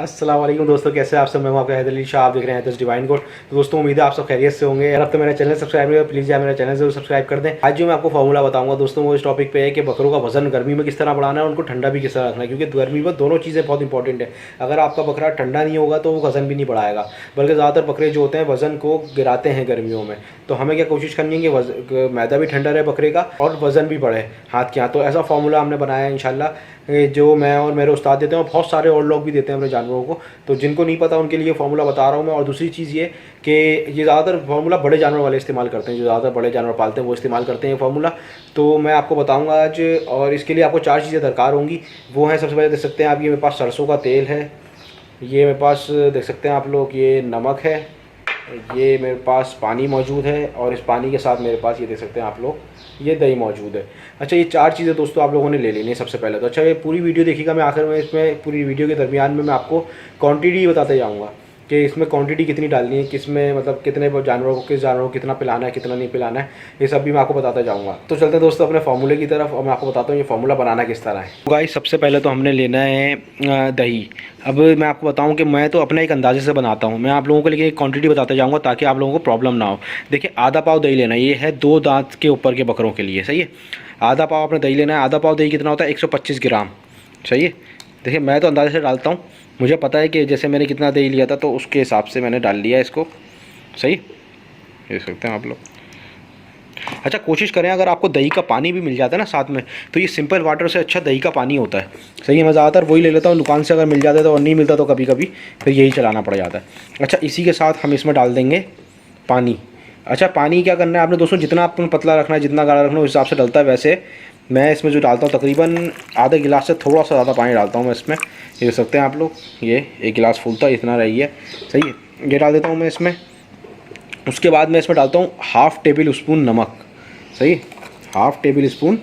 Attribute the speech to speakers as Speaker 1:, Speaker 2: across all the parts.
Speaker 1: अस्सलाम वालेकुम दोस्तों, कैसे आप सब। मैं हूं आपका हैदर अली शाह, आप देख रहे हैं हैदर्स डिवाइन कोड। तो दोस्तों उम्मीद है आप सब खैरियत से होंगे। अगर अब तो मेरा चैनल सब्सक्राइब नहीं है प्लीज़ यार मेरा चैनल जरूर सब्सक्राइब कर दें। आज जो मैं आपको फार्मूला बताऊंगा दोस्तों वो इस टॉपिक पे है कि बकरों का वजन गर्मी में किस तरह बढ़ाना है, उनको ठंडा भी किस तरह रखना है, क्योंकि गर्मी में दोनों चीज़ें बहुत इंपॉर्टेंट है। अगर आपका बकरा ठंडा नहीं होगा तो वो वजन भी नहीं बढ़ाएगा, बल्कि ज़्यादातर बकरे जो होते हैं वजन को गिराते हैं गर्मियों में। तो हमें क्या कोशिश करनी है कि मैदा भी ठंडा रहे बकरे का और वजन भी बढ़े हाथ के हाथ। तो ऐसा फार्मूला हमने बनाया है इंशाल्लाह, जो मैं और मेरे उस्ताद देते हैं और बहुत सारे और लोग भी देते हैं अपने जानवरों को। तो जिनको नहीं पता उनके लिए फार्मूला बता रहा हूँ मैं। और दूसरी चीज़ ये कि ये ज़्यादातर फार्मूला बड़े जानवर वाले इस्तेमाल करते हैं, जो ज़्यादातर बड़े जानवर पालते हैं वो इस्तेमाल करते हैं ये फार्मूला। तो मैं आपको बताऊँगा आज, और इसके लिए आपको 4 चीज़ें दरकार होंगी। वो हैं, सबसे पहले देख सकते हैं आप, ये मेरे पास सरसों का तेल है, ये मेरे पास देख सकते हैं आप लोग ये नमक है, ये मेरे पास पानी मौजूद है, और इस पानी के साथ मेरे पास ये देख सकते हैं आप लोग ये दही मौजूद है। अच्छा, ये 4 चीज़ें दोस्तों आप लोगों ने ले लेनी है सबसे पहले तो। अच्छा, ये पूरी वीडियो देखिएगा, मैं आखिर में इसमें पूरी वीडियो के दरमियान में मैं आपको क्वांटिटी बताते जाऊँगा कि इसमें क्वांटिटी कितनी डालनी है, किसमें मतलब कितने जानवरों को, किस जानवरों को कितना पिलाना है, कितना नहीं पिलाना है, ये सब भी मैं आपको बताता जाऊँगा। तो चलते हैं दोस्तों अपने फार्मूले की तरफ, और मैं आपको बताता हूँ ये फार्मूला बनाना किस तरह है। तो गाइस सबसे पहले तो हमने लेना है दही। अब मैं आपको बताऊं कि मैं तो अपने एक अंदाजे से बनाता हूं, मैं आप लोगों को लेकिन एक क्वांटिटी बताता जाऊंगा ताकि आप लोगों को प्रॉब्लम ना हो। देखिए, आधा पाव दही लेना है, ये है 2 दांत के ऊपर के बकरों के लिए, सही है। आधा पाव अपने दही लेना है। आधा पाव दही कितना होता है? 125 ग्राम, सही है। देखिए, मैं तो अंदाजे से डालता हूँ, मुझे पता है कि जैसे मैंने कितना दही लिया था तो उसके हिसाब से मैंने डाल लिया इसको, सही देख सकते हैं आप लोग। अच्छा, कोशिश करें अगर आपको दही का पानी भी मिल जाता है ना साथ में, तो ये सिंपल वाटर से अच्छा दही का पानी होता है, सही है। मैं ज़्यादातर वही ले लेता हूँ दुकान से, अगर मिल जाता है तो, और नहीं मिलता तो कभी कभी फिर यही चलाना पड़ जाता है। अच्छा, इसी के साथ हम इसमें डाल देंगे पानी। अच्छा, पानी क्या करना है आपने दोस्तों, जितना आपको पतला रखना है, जितना गाढ़ा रखना है उस हिसाब से डलता है। वैसे मैं इसमें जो डालता हूँ तकरीबन आधे गिलास से थोड़ा सा ज़्यादा पानी डालता हूँ मैं इसमें, ये देख सकते हैं आप लोग। ये 1 गिलास फूलता है इतना रही है, सही है। ये डाल देता हूँ मैं इसमें। उसके बाद मैं इसमें डालता हूँ हाफ़ टेबल स्पून नमक, सही, हाफ़ टेबल स्पून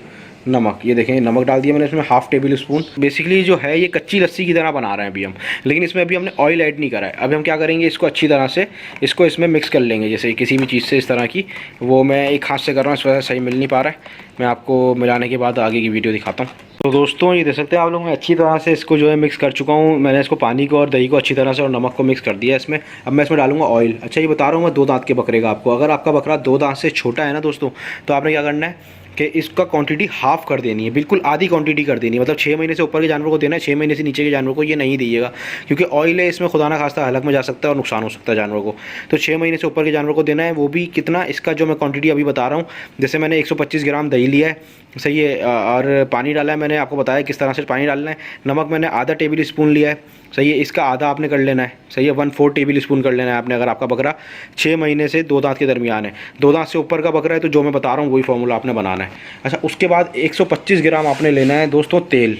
Speaker 1: नमक। ये देखें, नमक डाल दिया मैंने इसमें हाफ़ टेबल स्पून। बेसिकली जो है ये कच्ची लस्सी की तरह बना रहे हैं अभी हम, लेकिन इसमें अभी हमने ऑयल ऐड नहीं करा है। अभी हम क्या करेंगे, इसको अच्छी तरह से इसको इसमें मिक्स कर लेंगे, जैसे किसी भी चीज़ से इस तरह की। वो मैं एक हाथ से कर रहा हूँ, इस वजह से सही मिल नहीं पा रहा है। मैं आपको मिलाने के बाद आगे की वीडियो दिखाता हूँ। तो दोस्तों ये देख सकते हैं आप लोग, मैं अच्छी तरह से इसको जो है मिक्स कर चुका हूँ। मैंने इसको पानी को और दही को अच्छी तरह से और नमक को मिक्स कर दिया इसमें। अब मैं इसमें डालूंगा ऑयल। अच्छा, ये बता रहा हूँ मैं 2 दांत के बकरे का आपको। अगर आपका बकरा 2 दांत से छोटा है ना दोस्तों, तो आपने क्या करना है कि इसका क्वांटिटी हाफ़ कर देनी है, बिल्कुल आधी क्वांटिटी कर देनी है। मतलब 6 महीने से ऊपर के जानवर को देना है, 6 महीने से नीचे के जानवर को ये नहीं दीजिएगा, क्योंकि ऑयल है इसमें, खुदा ना खास्ता हलक में जा सकता है और नुकसान हो सकता है जानवर को। तो 6 महीने से ऊपर के जानवर को देना है, वो भी कितना, इसका जो मैं क्वांटिटी अभी बता रहा हूँ। जैसे मैंने 125 ग्राम दही लिया है, सही है, और पानी डाला है, मैंने आपको बताया किस तरह से पानी डालना है। नमक मैंने आधा टेबल स्पून लिया है, सही है, इसका आधा आपने कर लेना है, सही है, 1/4 टेबल स्पून कर लेना है आपने, अगर आपका बकरा 6 महीने से 2 दांत के दरमियान है। 2 दांत से ऊपर का बकरा है तो जो मैं बता रहा हूँ वही फार्मूला आपने बनाना है। अच्छा, उसके बाद 125 ग्राम आपने लेना है दोस्तों तेल।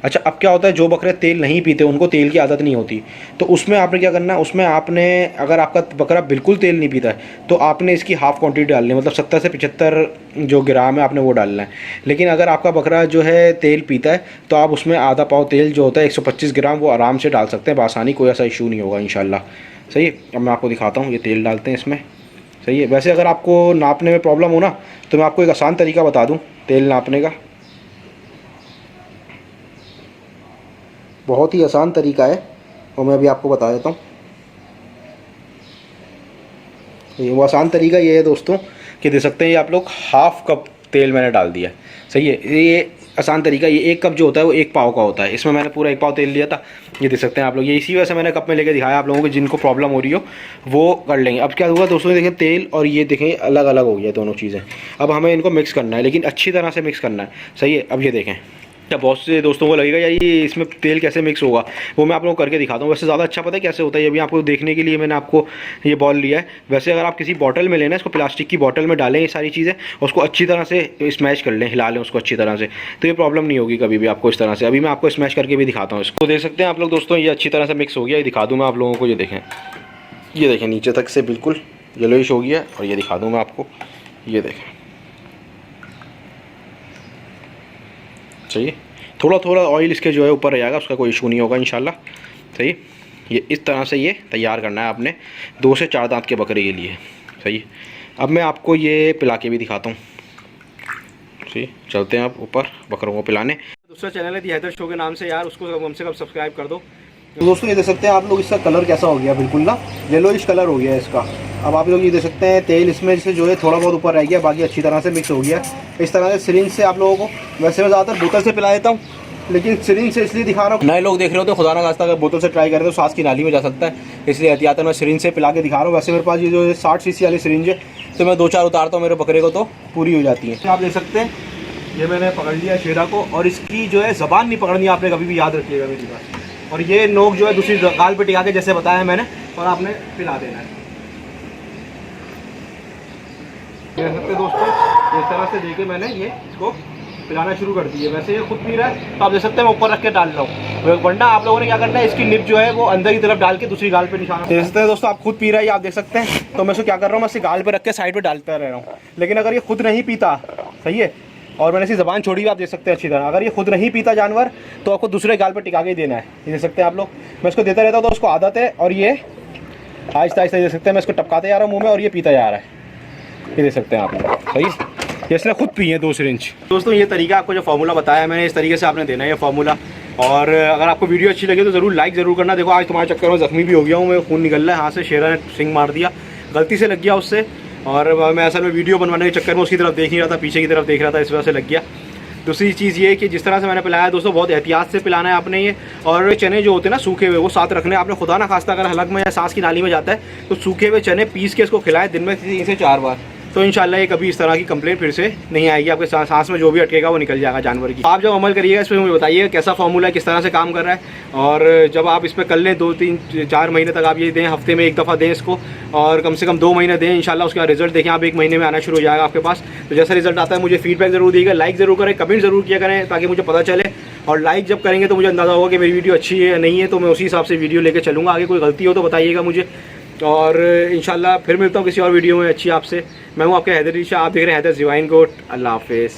Speaker 1: अच्छा, अब क्या होता है, जो बकरे तेल नहीं पीते उनको तेल की आदत नहीं होती, तो उसमें आपने क्या करना है, उसमें आपने, अगर आपका बकरा बिल्कुल तेल नहीं पीता है तो आपने इसकी हाफ़ क्वांटिटी डालनी है, मतलब 70 से 75 जो ग्राम है आपने वो डालना है। लेकिन अगर आपका बकरा जो है तेल पीता है तो आप उसमें आधा पाव तेल जो होता है 125 ग्राम वो आराम से डाल सकते हैं बआसानी, कोई ऐसा इशू नहीं होगा इंशाल्लाह, सही है। अब मैं आपको दिखाता हूँ, ये तेल डालते हैं इसमें, सही है। वैसे अगर आपको नापने में प्रॉब्लम हो ना, तो मैं आपको एक आसान तरीका बता दूँ तेल नापने का, बहुत ही आसान तरीका है, और मैं अभी आपको बता देता हूँ। वो आसान तरीका ये है दोस्तों कि देख सकते हैं ये आप लोग, हाफ़ कप तेल मैंने डाल दिया है, सही है। ये आसान तरीका, ये 1 कप जो होता है वो 1 पाव का होता है, इसमें मैंने पूरा 1 पाव तेल लिया था, ये देख सकते हैं आप लोग। ये इसी वजह से मैंने कप में लेके दिखाया आप लोगों को, जिनको प्रॉब्लम हो रही हो वो कर लेंगे। अब क्या हुआ दोस्तों, देखें तेल और ये देखें अलग अलग हो गया दोनों चीज़ें। अब हमें इनको मिक्स करना है, लेकिन अच्छी तरह से मिक्स करना है, सही है। अब ये देखें, क्या बहुत से दोस्तों को लगेगा यार ये इसमें तेल कैसे मिक्स होगा, वो मैं आप लोगों को करके दिखाता हूँ। वैसे ज़्यादा अच्छा पता है कैसे होता है, ये अभी आपको देखने के लिए मैंने आपको ये बॉल लिया है। वैसे अगर आप किसी बॉटल में लेना, इसको प्लास्टिक की बॉटल में डालें ये सारी चीज़ें, उसको अच्छी तरह से स्मैश कर लें, हिला लें उसको अच्छी तरह से, तो ये प्रॉब्लम नहीं होगी कभी भी आपको इस तरह से। अभी मैं आपको स्मैश करके भी दिखाता हूँ इसको, देख सकते हैं आप लोग दोस्तों, ये अच्छी तरह से मिक्स हो गया। ये दिखा दूँ मैं आप लोगों को, ये देखें नीचे तक से बिल्कुल येलोइश हो गया। और ये दिखा दूँ मैं आपको, ये देखें, सही, थोड़ा थोड़ा ऑयल इसके जो है ऊपर रह जाएगा, उसका कोई इशू नहीं होगा इंशाल्लाह, सही। ये इस तरह से ये तैयार करना है आपने 2 से 4 दांत के बकरे के लिए, सही। अब मैं आपको ये पिला के भी दिखाता हूँ, सही। चलते हैं आप ऊपर बकरों को पिलाने। दूसरा चैनल है दी हैदर शो के नाम से यार, उसको कम से कम सब्सक्राइब कर दो। तो दोस्तों ये देख सकते हैं आप लोग इसका कलर कैसा हो गया, बिल्कुल ना येलोइश कलर हो गया है इसका। अब आप लोग ये देख सकते हैं तेल इसमें से जो है थोड़ा बहुत ऊपर रह गया, बाकी अच्छी तरह से मिक्स हो गया। इस तरह से सिरिंज से आप लोगों को, वैसे मैं ज़्यादातर बोतल से पिला देता हूँ, लेकिन सिरिंज से इसलिए दिखा रहा हूँ, नए लोग देख रहे हो तो खुदा ना खास्ता अगर बोतल से ट्राई करें तो सांस की नाली में जा सकता है, इसलिए एहतियातन मैं सिरिंज से पिला के दिखा रहा हूँ। वैसे मेरे पास ये जो 60 सीसी वाली सिरिंज है, तो मैं 2-4 उतारता हूँ मेरे बकरे को तो पूरी हो जाती है। आप देख सकते हैं ये मैंने पकड़ लिया शेरा को, और इसकी जो है ज़बान नहीं पकड़नी, आपने कभी भी याद रखिएगा मेरी बात। और ये नोक जो है दूसरी गाल पे टिका के जैसे बताया मैंने, और आपने पिला देना है। देख सकते दोस्तों इस तरह से देके मैंने ये इसको पिलाना शुरू कर दी है। वैसे ये खुद पी रहा है, तो आप देख सकते हैं मैं ऊपर रख के डाल रहा हूँ, वरना आप लोगों ने क्या करना है, इसकी निप जो है वो अंदर की तरफ डाल के दूसरी गाल पे निशाना। देख सकते हैं दोस्तों आप खुद पी रहा है, आप देख सकते हैं। तो मैं इसको क्या कर रहा हूँ, मैं इसकी गाल पे रख के साइड पे डालता रह रहा हूँ। लेकिन अगर ये खुद नहीं पीता, सही है, और मैंने इसकी ज़बान छोड़ी हुई आप देख सकते हैं अच्छी तरह, अगर ये खुद नहीं पीता जानवर तो आपको दूसरे गाल पर टिका के ही देना है। ये देख सकते हैं आप लोग, मैं इसको देता रहता हूँ तो उसको आदत है, और ये आहिस्ता आहिस्ता देख सकते हैं मैं इसको टपकाते जा रहा हूँ मुँह में, और ये पीता जा रहा है। ये देख सकते हैं आप लोग, सही है। ये इसने खुद पी है 2 सिरिंज। दोस्तों ये तरीका आपको जो फार्मूला बताया मैंने, इस तरीके से आपने देना है ये फार्मूला। और अगर आपको वीडियो अच्छी लगे तो ज़रूर लाइक ज़रूर करना। देखो आज तुम्हारे चक्कर में ज़ख्मी भी हो गया हूँ मैं, खून निकल रहा है, हाथ से शेरा ने सिंग मार दिया, गलती से लग गया उससे, और मैं असल में वीडियो बनवाने के चक्कर में उसकी तरफ देख नहीं रहा था, पीछे की तरफ देख रहा था, इस वजह से लग गया। दूसरी चीज़ ये कि जिस तरह से मैंने पिलाया दोस्तों, बहुत एहतियात से पिलाना है आपने ये। और चने जो होते हैं ना सूखे हुए, वो साथ रखने आपने। खुदा ना खास्ता अगर हलक में या सांस की नाली में जाता है तो सूखे हुए चने पीस के इसको खिलाएं दिन में 3 से 4 बार, तो इंशाल्लाह ये कभी इस तरह की कंप्लेंट फिर से नहीं आएगी। आपके सांस में जो भी अटकेगा वो निकल जाएगा जानवर की। आप जब अमल करिएगा इस पर मुझे बताइए कैसा फार्मूला है, किस तरह से काम कर रहा है। और जब आप इस पर कर लें 2-3-4 महीने तक आप ये दें, हफ्ते में 1 दफ़ा दें इसको, और कम से कम 2 महीने दें, इंशाल्लाह उसका रिजल्ट देखें आप 1 महीने में आना शुरू हो जाएगा आपके पास। तो जैसा रिजल्ट आता है मुझे फीडबैक ज़रूर दीजिएगा, लाइक ज़रूर करें, कमेंट ज़रूर किया करें ताकि मुझे पता चले। और लाइक जब करेंगे तो मुझे अंदाज़ा होगा कि मेरी वीडियो अच्छी है या नहीं है, तो मैं उसी हिसाब से वीडियो लेकर चलूँगा। आगे कोई गलती हो तो बताइएगा मुझे, और इंशाल्लाह फिर मिलता हूँ किसी और वीडियो में अच्छी आपसे। मैं हूँ आपके हैदर ईशा, आप देख रहे हैं हैदर डिवाइन गोट। अल्लाह हाफिज़।